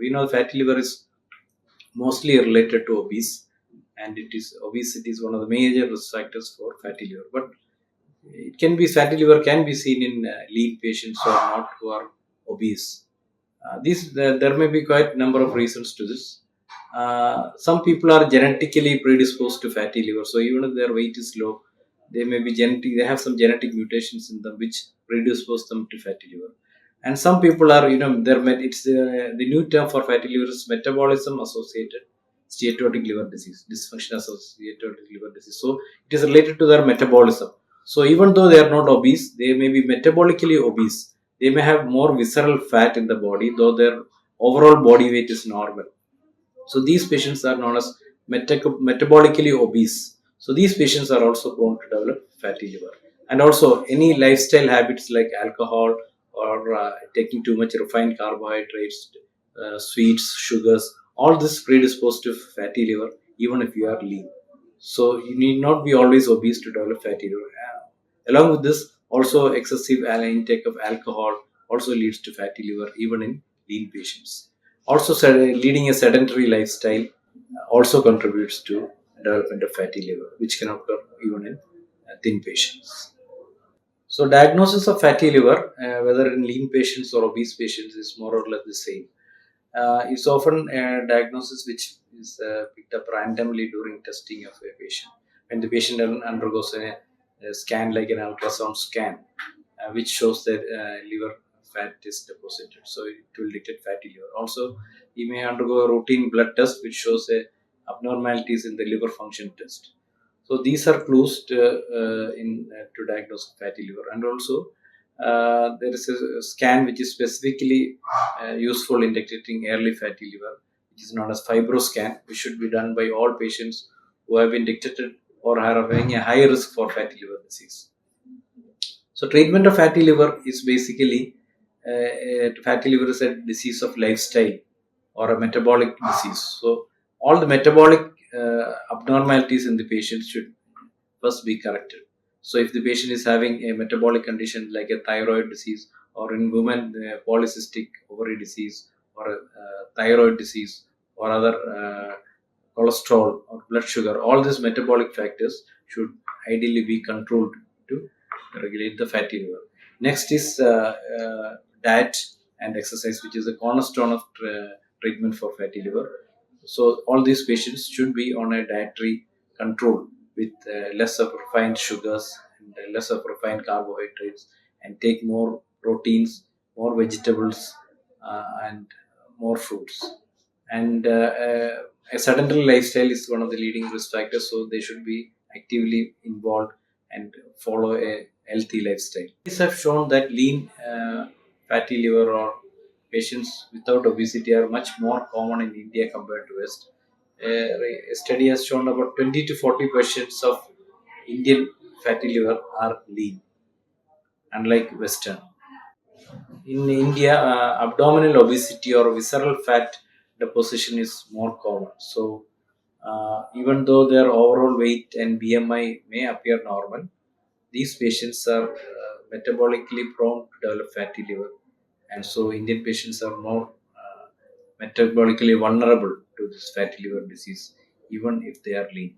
We know fatty liver is mostly related to obese, and obesity is one of the major risk factors for fatty liver. But fatty liver can be seen in lean patients or not who are obese. There may be quite number of reasons to this. Some people are genetically predisposed to fatty liver, so even if their weight is low, they may be genetic. They have some genetic mutations in them which predispose them to fatty liver. And some people are, it's the new term for fatty liver is metabolism associated steatotic liver disease, dysfunction associated liver disease. So it is related to their metabolism. So even though they are not obese, they may be metabolically obese. They may have more visceral fat in the body, though their overall body weight is normal. So these patients are known as metabolically obese. So these patients are also prone to develop fatty liver. And also any lifestyle habits like alcohol or taking too much refined carbohydrates, sweets, sugars, all this predispose to fatty liver even if you are lean. So you need not be always obese to develop fatty liver. Along with this, also excessive intake of alcohol also leads to fatty liver even in lean patients. Also, leading a sedentary lifestyle also contributes to development of fatty liver, which can occur even in thin patients. So, diagnosis of fatty liver, whether in lean patients or obese patients, is more or less the same. It's often a diagnosis which is picked up randomly during testing of a patient. When the patient undergoes a scan like an ultrasound scan, which shows that liver fat is deposited, so it will detect fatty liver. Also, he may undergo a routine blood test which shows abnormalities in the liver function test. So these are clues to diagnose fatty liver. And also there is a scan which is specifically useful in detecting early fatty liver, which is known as fibroscan, which should be done by all patients who have been detected or are having a high risk for fatty liver disease. So treatment of fatty liver is basically fatty liver is a disease of lifestyle or a metabolic disease. So all the metabolic abnormalities in the patient should first be corrected. So if the patient is having a metabolic condition like a thyroid disease, or in women polycystic ovary disease, or a thyroid disease, or other cholesterol or blood sugar, all these metabolic factors should ideally be controlled to regulate the fatty liver. Next is diet and exercise, which is a cornerstone of treatment for fatty liver. So all these patients should be on a dietary control with less of refined sugars and less of refined carbohydrates, and take more proteins, more vegetables, and more fruits. And a sedentary lifestyle is one of the leading risk factors, so they should be actively involved and follow a healthy lifestyle. These have shown that lean fatty liver or patients without obesity are much more common in India compared to West. A study has shown about 20 to 40% of Indian fatty liver are lean, unlike Western. In India, abdominal obesity or visceral fat deposition is more common. So, even though their overall weight and BMI may appear normal, these patients are metabolically prone to develop fatty liver, and so Indian patients are more metabolically vulnerable to this fatty liver disease, even if they are lean.